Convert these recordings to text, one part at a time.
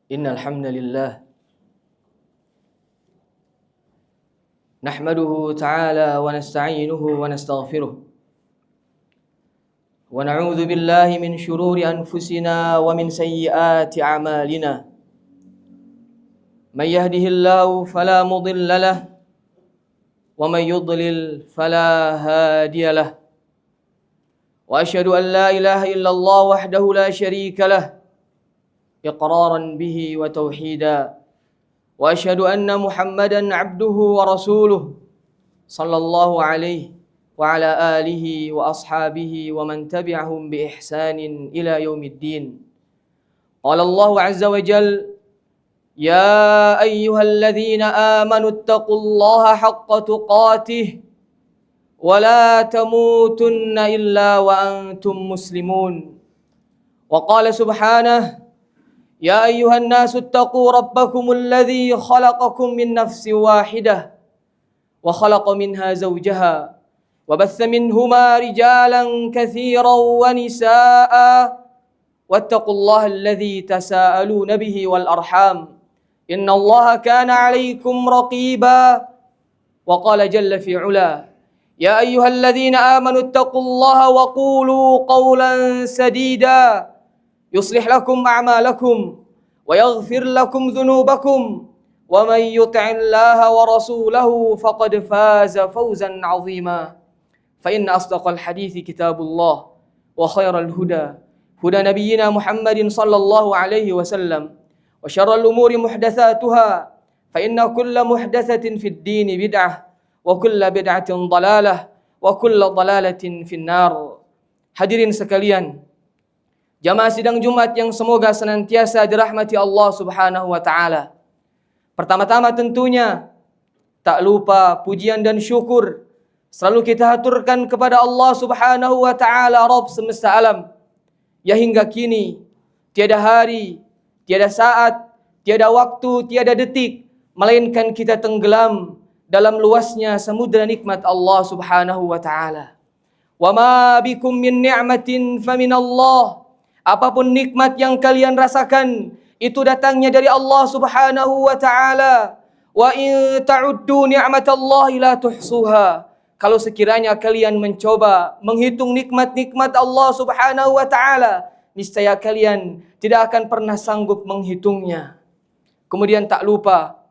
Innal hamdalillah nahmaduhu ta'ala wa nasta'inuhu wa nastaghfiruh wa na'udzu billahi min shururi anfusina wa min sayyiati a'malina. Man yahdihillahu fala mudilla lahu wa man yudlil fala hadiya lahu. Wa asyhadu an la ilaha illallah wahdahu la syarika lahu iqraran bihi wa tauhida. Wa asyhadu anna Muhammadan abduhu wa rasuluh sallallahu alaihi wa ala alihi wa ashabihi wa man tabi'ahum bi ihsanin ila yaumiddin. Qala Allah azza wa jalla: ya ayyuhalladzina amanu taqullaha haqqa tuqatih wa la tamutunna illa wa antum muslimun. Wa qala subhanahu: ya ayyuhan nasu ittaqu rabbakum alladhi khalaqakum min nafsin wahidah wa khalaqa minha zawjaha wa batha minhuma rijalan katsiran wa nisaa'a wattaqullaha alladhi tasaaluna bihi wal arham innallaha kana 'alaykum raqiba. Wa qala jalla fi 'ula: ya ayyuhalladzina amanu ittaqullaha wa qulu qawlan sadida yuslih lakum a'malakum wa yaghfir lakum dhunubakum wa man yuti'illaha wa rasulahu faqad faza fawzan 'azima. Fa inna asdaqal hadithi kitabullah wa khairal huda huda nabiyyina Muhammadin sallallahu alaihi wasallam wa syarral umuri muhdatsatuha fa inna kulla muhdatsatin fid dini bid'ah wa kulla bid'atin dhalalah wa kulla dhalalatin finnar. Hadirin sekalian, jamaah sidang Jumat yang semoga senantiasa dirahmati Allah Subhanahu wa taala. Pertama-tama tentunya tak lupa pujian dan syukur selalu kita haturkan kepada Allah Subhanahu wa taala, Rabb semesta alam, ya hingga kini tiada hari, tiada saat, tiada waktu, tiada detik melainkan kita tenggelam dalam luasnya samudra nikmat Allah Subhanahu wa taala. Wa ma bikum min ni'matin faminallah. Apapun nikmat yang kalian rasakan, itu datangnya dari Allah Subhanahu wa ta'ala. Wa in ta'uddu ni'matallahi la tuhsuha. Kalau sekiranya kalian mencoba menghitung nikmat-nikmat Allah Subhanahu wa ta'ala, niscaya kalian tidak akan pernah sanggup menghitungnya. Kemudian tak lupa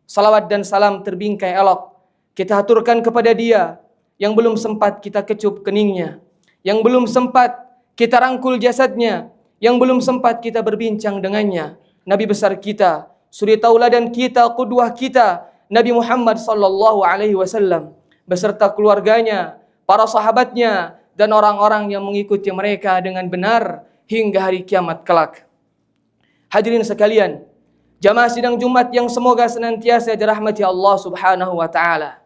salawat dan salam terbingkai elok kita haturkan kepada Dia yang belum sempat kita kecup keningnya, yang belum sempat kita rangkul jasadnya, yang belum sempat kita berbincang dengannya. Nabi besar kita, suri tauladan kita, qudwah kita, Nabi Muhammad sallallahu alaihi wasallam beserta keluarganya, para sahabatnya dan orang-orang yang mengikuti mereka dengan benar hingga hari kiamat kelak. Hadirin sekalian, jamaah sidang Jumat yang semoga senantiasa dirahmati Allah Subhanahu wa taala.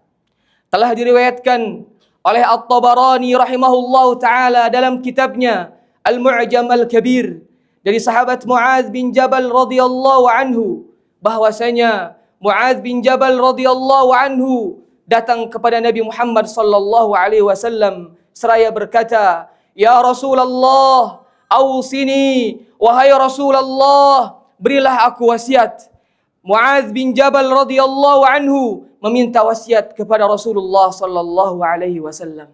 Telah diriwayatkan oleh At-Tabarani rahimahullahu taala dalam kitabnya Al-Mu'jam Al-Kabir dari sahabat Mu'adz bin Jabal radhiyallahu anhu bahwasanya Mu'adz bin Jabal radhiyallahu anhu datang kepada Nabi Muhammad sallallahu alaihi wasallam seraya berkata, "Ya Rasulullah, ausini, wahai Rasulullah, berilah aku wasiat." Mu'adz bin Jabal radhiyallahu anhu meminta wasiat kepada Rasulullah sallallahu alaihi wasallam.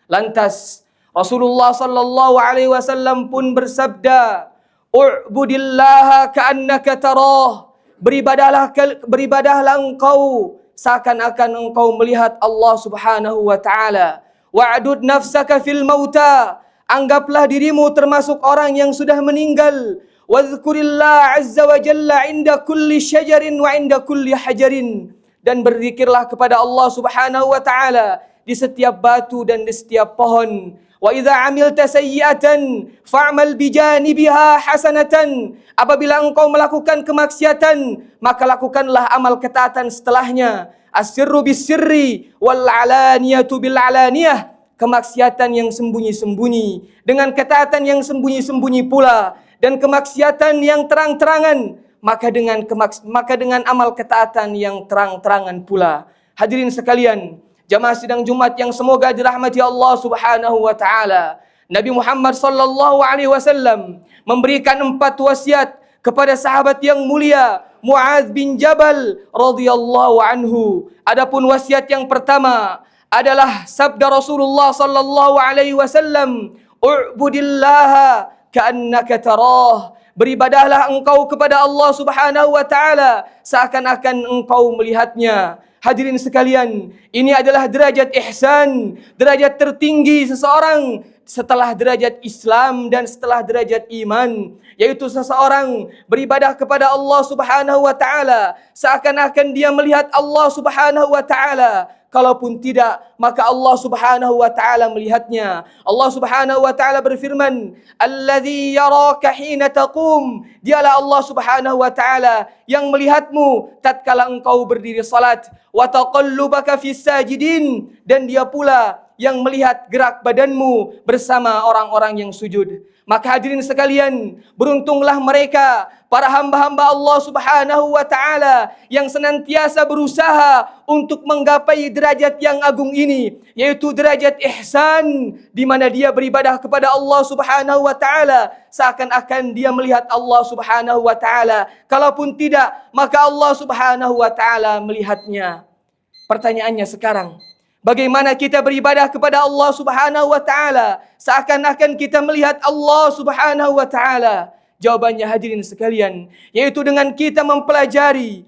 Lantas Rasulullah sallallahu alaihi wasallam pun bersabda, "U'budillaha ka'annaka tarah." Beribadahlah engkau seakan-akan engkau melihat Allah Subhanahu wa taala. Wa'dud nafsaka fil mauta. Anggaplah dirimu termasuk orang yang sudah meninggal. Wadhkurillah azza wa jalla 'inda kulli syajarin wa 'inda kulli hajarin. Dan berzikirlah kepada Allah Subhanahu wa taala di setiap batu dan di setiap pohon. Wa idza 'amilta sayyi'atan fa'mal bijanibiha hasanatan. Apabila engkau melakukan kemaksiatan, maka lakukanlah amal ketaatan setelahnya. As-sirru bis-sirri wal 'alaniyatu bil 'alaniyah. Kemaksiatan yang sembunyi-sembunyi dengan ketaatan yang sembunyi-sembunyi pula, dan kemaksiatan yang terang-terangan maka dengan amal ketaatan yang terang-terangan pula. Hadirin sekalian, jamaah sidang Jumat yang semoga dirahmati Allah Subhanahu wa taala. Nabi Muhammad sallallahu alaihi wasallam memberikan 4 wasiat kepada sahabat yang mulia Muadz bin Jabal radhiyallahu anhu. Adapun wasiat yang pertama adalah sabda Rasulullah sallallahu alaihi wasallam, "U'budillaha ka'annaka tarah." Beribadahlah engkau kepada Allah Subhanahu wa taala seakan-akan engkau melihatnya. Hadirin sekalian, ini adalah derajat ihsan, derajat tertinggi seseorang setelah derajat Islam dan setelah derajat iman, yaitu seseorang beribadah kepada Allah Subhanahu wa taala seakan-akan dia melihat Allah Subhanahu wa taala. Kalaupun tidak, maka Allah Subhanahu wa taala melihatnya. Allah Subhanahu wa taala berfirman, "Alladzi yaraka hina taqum." Dialah Allah Subhanahu wa taala yang melihatmu tatkala engkau berdiri salat, wa taqallubaka fis sajidin, dan dia pula yang melihat gerak badanmu bersama orang-orang yang sujud. Maka hadirin sekalian, beruntunglah mereka para hamba-hamba Allah Subhanahu wa taala yang senantiasa berusaha untuk menggapai derajat yang agung ini, yaitu derajat ihsan, di mana dia beribadah kepada Allah Subhanahu wa taala seakan-akan dia melihat Allah Subhanahu wa taala. Kalaupun tidak, maka Allah Subhanahu wa taala melihatnya. Pertanyaannya sekarang, bagaimana kita beribadah kepada Allah Subhanahu wa taala seakan-akan kita melihat Allah Subhanahu wa taala? Jawabannya hadirin sekalian, yaitu dengan kita mempelajari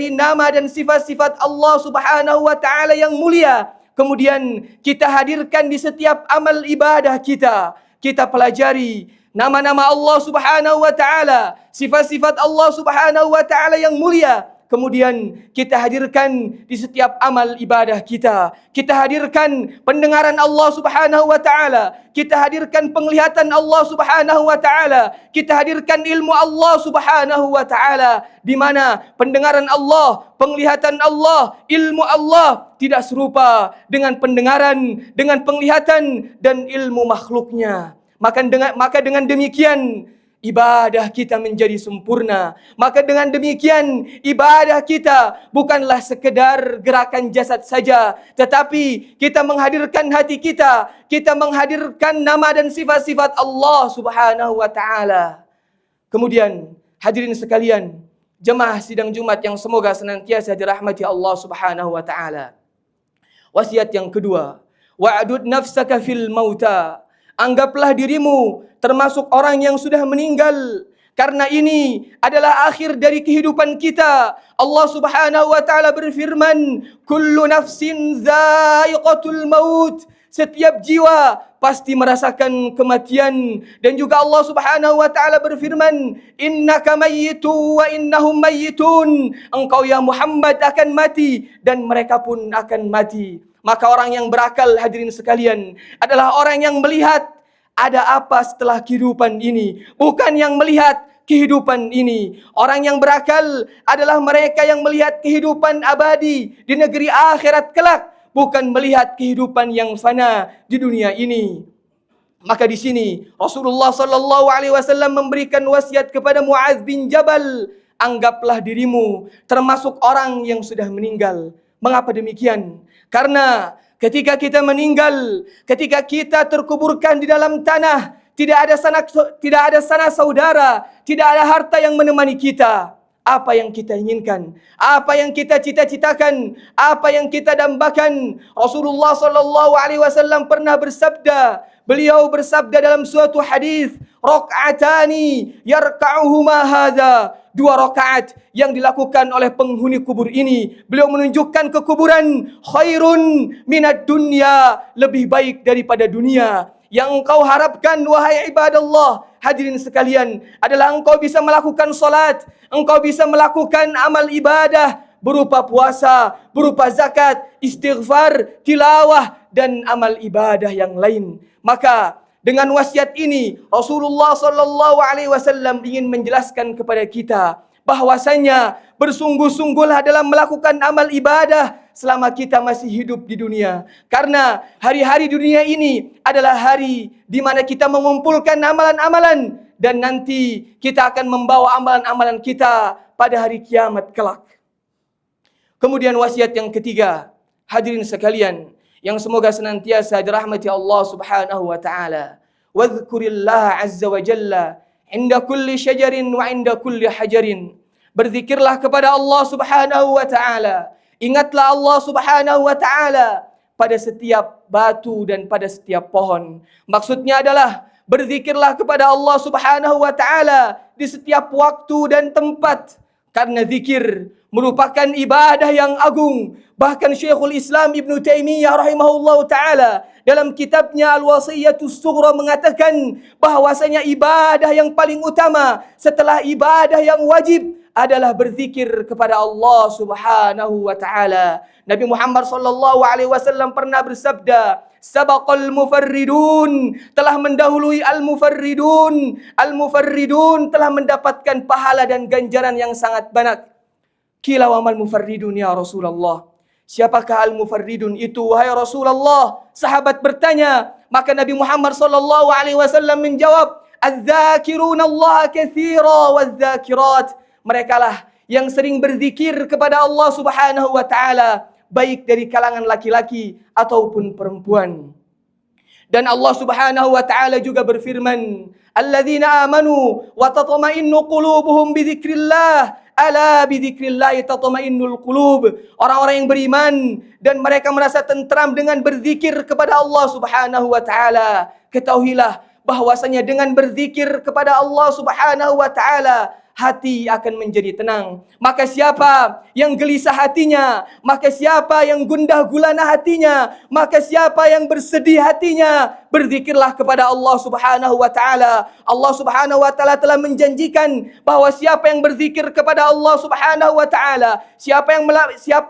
nama dan sifat-sifat Allah Subhanahu wa taala yang mulia. Kemudian kita hadirkan di setiap amal ibadah kita. Kita pelajari nama-nama Allah Subhanahu wa taala, sifat-sifat Allah Subhanahu wa taala yang mulia. Kemudian kita hadirkan di setiap amal ibadah kita. Kita hadirkan pendengaran Allah Subhanahu wa taala. Kita hadirkan penglihatan Allah Subhanahu wa taala. Kita hadirkan ilmu Allah Subhanahu wa taala, di mana pendengaran Allah, penglihatan Allah, ilmu Allah tidak serupa dengan pendengaran, dengan penglihatan dan ilmu makhluknya. Maka dengan demikian ibadah kita menjadi sempurna. Maka dengan demikian ibadah kita bukanlah sekedar gerakan jasad saja, tetapi kita menghadirkan hati kita, kita menghadirkan nama dan sifat-sifat Allah Subhanahu wa taala. Kemudian hadirin sekalian, jemaah sidang Jumat yang semoga senantiasa dirahmati Allah Subhanahu wa taala. Wasiat yang kedua, wa'dud nafsaka fil mauta. Anggaplah dirimu termasuk orang yang sudah meninggal, karena ini adalah akhir dari kehidupan kita. Allah Subhanahu wa taala berfirman, "Kullu nafsin dha'iqatul maut." Setiap jiwa pasti merasakan kematian. Dan juga Allah Subhanahu wa taala berfirman, "Innaka mayyitu wa innahum mayyitun." Engkau ya Muhammad akan mati dan mereka pun akan mati. Maka orang yang berakal, hadirin sekalian, adalah orang yang melihat ada apa setelah kehidupan ini, bukan yang melihat kehidupan ini. Orang yang berakal adalah mereka yang melihat kehidupan abadi di negeri akhirat kelak, bukan melihat kehidupan yang fana di dunia ini. Maka di sini Rasulullah sallallahu alaihi wasallam memberikan wasiat kepada Muadz bin Jabal, anggaplah dirimu termasuk orang yang sudah meninggal. Mengapa demikian? Karena ketika kita meninggal, ketika kita terkuburkan di dalam tanah, tidak ada sanak saudara, tidak ada harta yang menemani kita. Apa yang kita inginkan, apa yang kita cita-citakan, apa yang kita dambakan. Rasulullah sallallahu alaihi wasallam pernah bersabda, beliau bersabda dalam suatu hadis, "Raq'atani yarka'uhuma hadza." 2 rakaat yang dilakukan oleh penghuni kubur ini. Beliau menunjukkan ke kuburan, khairun minad dunya, lebih baik daripada dunia. Yang engkau harapkan wahai ibadallah, hadirin sekalian, adalah engkau bisa melakukan salat, engkau bisa melakukan amal ibadah berupa puasa, berupa zakat, istighfar, tilawah dan amal ibadah yang lain. Maka dengan wasiat ini Rasulullah sallallahu alaihi wasallam ingin menjelaskan kepada kita bahwasanya bersungguh-sungguhlah dalam melakukan amal ibadah selama kita masih hidup di dunia. Karena hari-hari dunia ini adalah hari di mana kita mengumpulkan amalan-amalan dan nanti kita akan membawa amalan-amalan kita pada hari kiamat kelak. Kemudian wasiat yang ketiga, hadirin sekalian yang semoga senantiasa dirahmati Allah Subhanahu wa taala. Wadhkurillaha azza wa jalla inda kulli syajarin wa inda kulli hajarin. Berzikirlah kepada Allah Subhanahu wa taala. Ingatlah Allah Subhanahu wa taala pada setiap batu dan pada setiap pohon. Maksudnya adalah berzikirlah kepada Allah Subhanahu wa taala di setiap waktu dan tempat. Karena zikir merupakan ibadah yang agung. Bahkan Syekhul Islam Ibn Taimiyah rahimahullah ta'ala dalam kitabnya Al-Wasiyatus Sughra mengatakan bahwasanya ibadah yang paling utama setelah ibadah yang wajib adalah berzikir kepada Allah Subhanahu wa ta'ala. Nabi Muhammad sallallahu alaihi wasallam pernah bersabda, sabaqal mufarridun, telah mendahului al-mufarridun. Al-mufarridun telah mendapatkan pahala dan ganjaran yang sangat banyak. Qila wa mal mufarridun ya Rasulullah. Siapakah al-mufarridun itu wahai Rasulullah? Sahabat bertanya, maka Nabi Muhammad sallallahu alaihi wasallam menjawab, adz-dzakiruna Allah katsira wadz-dzakirat. Merekalah yang sering berzikir kepada Allah Subhanahu wa taala, baik dari kalangan laki-laki ataupun perempuan. Dan Allah Subhanahu wa taala juga berfirman, alladzina amanu wa tatma'innu qulubuhum bidzikrillah, ala bidzikrillah tatma'innul qulub. Orang-orang yang beriman dan mereka merasa tentram dengan berzikir kepada Allah Subhanahu wa taala. Ketahuilah bahwasanya dengan berzikir kepada Allah Subhanahu wa taala hati akan menjadi tenang. Maka siapa yang gelisah hatinya, maka siapa yang gundah gulana hatinya, maka siapa yang bersedih hatinya, berzikirlah kepada Allah Subhanahu wa taala. Allah Subhanahu wa taala telah menjanjikan bahwa siapa yang berzikir kepada Allah Subhanahu wa taala, siapa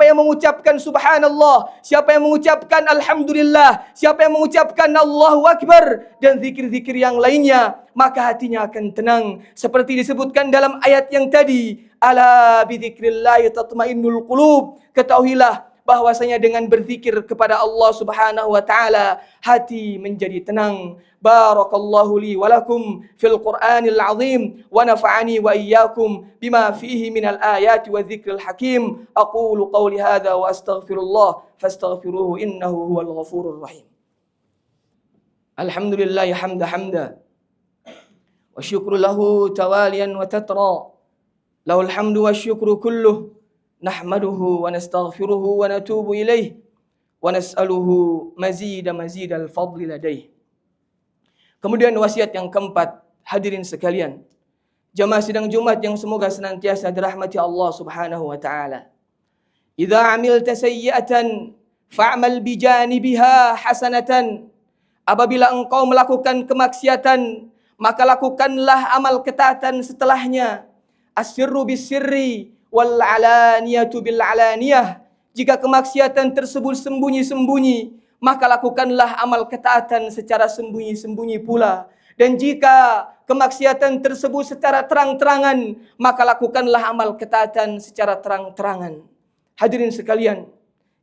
yang mengucapkan subhanallah, siapa yang mengucapkan alhamdulillah, siapa yang mengucapkan Allahu akbar dan zikir-zikir yang lainnya, maka hatinya akan tenang. Seperti disebutkan dalam ayat yang tadi, ala bidzikrillah tatmainnul qulub. Ketahuilah bahwasanya dengan berzikir kepada Allah Subhanahu wa taala hati menjadi tenang. Barakallahu li wa lakum fil Qur'anil azim wa nafa'ani wa iyyakum bima fihi minal ayati wa dzikril hakim. Aqulu qawli hadza wa astaghfirullah fastaghfiruhu innahu huwal ghafurur rahim. Alhamdulillah hamda wa syukru lahu tawalian wa tatra, lahul hamdu wa syukru kulluh, nahmaduhu wa nastaghfiruhu wa natubu ilaih wa nas'aluhu mazidal fadli ladaih. Kemudian wasiat yang keempat, hadirin sekalian, jamaah sidang Jumat yang semoga senantiasa dirahmati Allah Subhanahu wa taala. Idza amilta sayyi'atan fa'mal bijanibiha hasanatan. Apabila engkau melakukan kemaksiatan, maka lakukanlah amal ketaatan setelahnya. As-sirru bis-sirri wal alaniyatu bil alaniyah. Jika kemaksiatan tersebut sembunyi-sembunyi, maka lakukanlah amal ketaatan secara sembunyi-sembunyi pula. Dan jika kemaksiatan tersebut secara terang-terangan, maka lakukanlah amal ketaatan secara terang-terangan. Hadirin sekalian,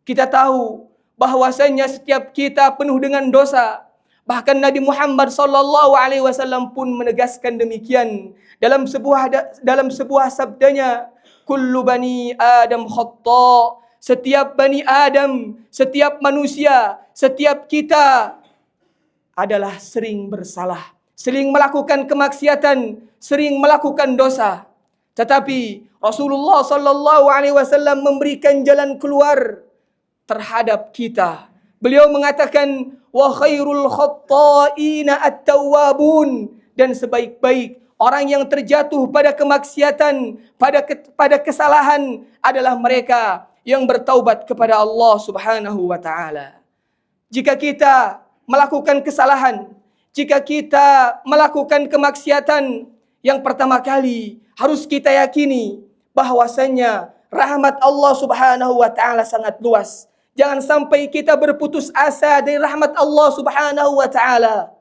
kita tahu bahwasanya setiap kita penuh dengan dosa. Bahkan Nabi Muhammad sallallahu alaihi wasallam pun menegaskan demikian dalam sebuah sabdanya, kullu bani Adam khata. Setiap bani Adam, setiap manusia, setiap kita adalah sering bersalah, sering melakukan kemaksiatan, sering melakukan dosa. Tetapi Rasulullah sallallahu alaihi wasallam memberikan jalan keluar terhadap kita. Beliau mengatakan, wa khairul khatta'ina at-tawwabun, dan sebaik-baik orang yang terjatuh pada kemaksiatan, pada kesalahan adalah mereka yang bertaubat kepada Allah Subhanahu wa taala. Jika kita melakukan kesalahan, jika kita melakukan kemaksiatan, yang pertama kali harus kita yakini bahwasanya rahmat Allah Subhanahu wa taala sangat luas. Jangan sampai kita berputus asa dari rahmat Allah Subhanahu wa taala.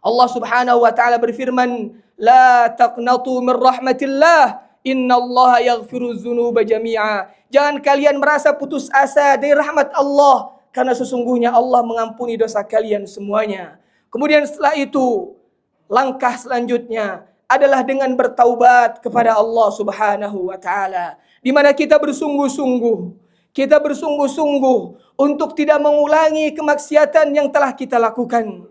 Allah Subhanahu wa taala berfirman, la taqnatu min rahmatillah, innallaha yaghfiru dzunuba jami'a. Jangan kalian merasa putus asa dari rahmat Allah, karena sesungguhnya Allah mengampuni dosa kalian semuanya. Kemudian setelah itu, langkah selanjutnya adalah dengan bertaubat kepada Allah Subhanahu wa taala, di mana kita bersungguh-sungguh untuk tidak mengulangi kemaksiatan yang telah kita lakukan.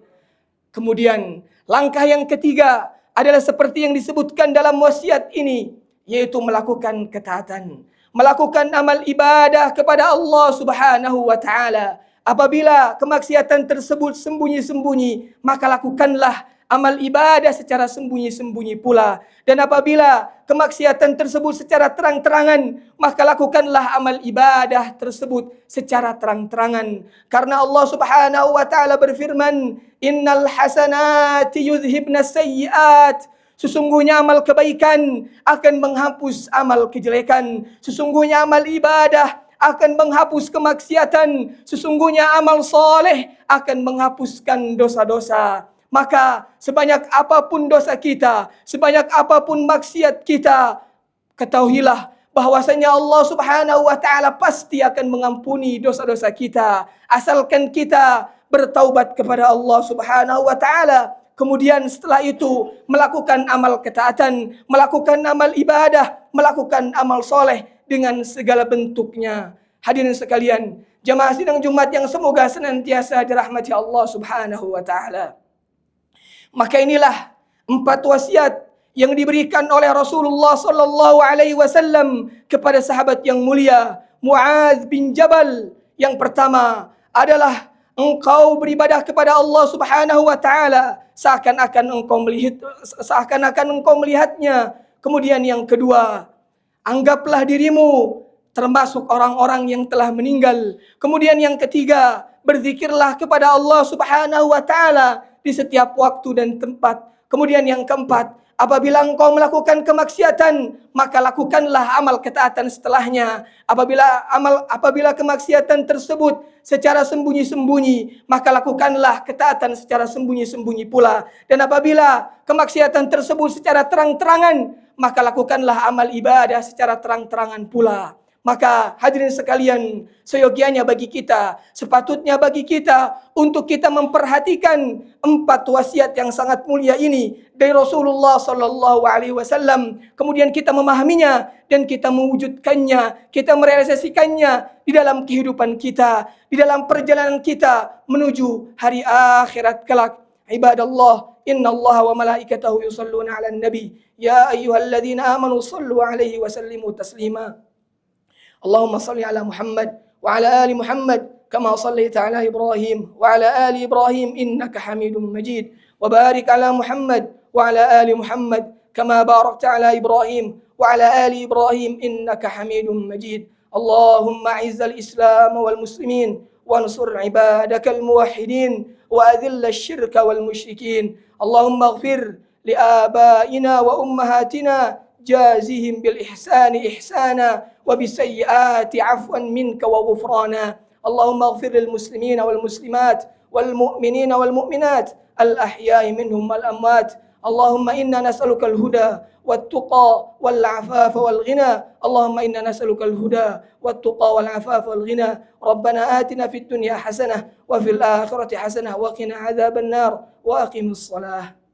Kemudian langkah yang ketiga adalah seperti yang disebutkan dalam wasiat ini, yaitu melakukan ketaatan, melakukan amal ibadah kepada Allah Subhanahu wa taala. Apabila kemaksiatan tersebut sembunyi-sembunyi, maka lakukanlah amal ibadah secara sembunyi-sembunyi pula. Dan apabila kemaksiatan tersebut secara terang-terangan, maka lakukanlah amal ibadah tersebut secara terang-terangan. Karena Allah Subhanahu wa taala berfirman, "Innal hasanati yudhibnas sayyi'at." Sesungguhnya amal kebaikan akan menghapus amal kejelekan. Sesungguhnya amal ibadah akan menghapus kemaksiatan. Sesungguhnya amal soleh akan menghapuskan dosa-dosa. Maka sebanyak apapun dosa kita, sebanyak apapun maksiat kita, ketahuilah bahwasanya Allah Subhanahu wa taala pasti akan mengampuni dosa-dosa kita, asalkan kita bertaubat kepada Allah Subhanahu wa taala. Kemudian setelah itu melakukan amal ketaatan, melakukan amal ibadah, melakukan amal soleh dengan segala bentuknya. Hadirin sekalian, jamaah sidang Jumat yang semoga senantiasa dirahmati Allah Subhanahu wa taala. Maka inilah 4 wasiat yang diberikan oleh Rasulullah sallallahu alaihi wasallam kepada sahabat yang mulia Muadz bin Jabal. Yang pertama adalah engkau beribadah kepada Allah Subhanahu wa taala seakan-akan engkau melihatnya. Kemudian yang kedua, anggaplah dirimu termasuk orang-orang yang telah meninggal. Kemudian yang ketiga, berzikirlah kepada Allah Subhanahu wa taala di setiap waktu dan tempat. Kemudian yang keempat, apabila engkau melakukan kemaksiatan, maka lakukanlah amal ketaatan setelahnya. Apabila kemaksiatan tersebut secara sembunyi-sembunyi, maka lakukanlah ketaatan secara sembunyi-sembunyi pula. Dan apabila kemaksiatan tersebut secara terang-terangan, maka lakukanlah amal ibadah secara terang-terangan pula. Maka hadirin sekalian, seyogianya bagi kita, sepatutnya bagi kita untuk kita memperhatikan 4 wasiat yang sangat mulia ini dari Rasulullah sallallahu alaihi wasallam. Kemudian kita memahaminya dan kita mewujudkannya, kita merealisasikannya di dalam kehidupan kita, di dalam perjalanan kita menuju hari akhirat kelak. Ibadallah, innallaha wa malaikatahu yusalluna 'alan nabi, ya ayyuhalladzina amanu shallu 'alaihi wa sallimu taslima. اللهم صل على محمد وعلى آل محمد كما صليت على إبراهيم وعلى آل إبراهيم إنك حميد مجيد وبارك على محمد وعلى آل محمد كما باركت على إبراهيم وعلى آل إبراهيم إنك حميد مجيد اللهم أعز الإسلام والمسلمين وانصر عبادك الموحدين وأذل الشرك والمشركين اللهم اغفر لآبائنا وأمهاتنا جازهم بالإحسان إحسانا وبالسيئات عفوا منك وغفرانا اللهم اغفر للمسلمين والمسلمات والمؤمنين والمؤمنات الأحياء منهم والأموات اللهم إنا نسألك الهدى والتقى والعفاف والغنى اللهم إنا نسألك الهدى والتقى والعفاف والغنى ربنا آتنا في الدنيا حسنة وفي الآخرة حسنة وقنا عذاب النار وأقم الصلاة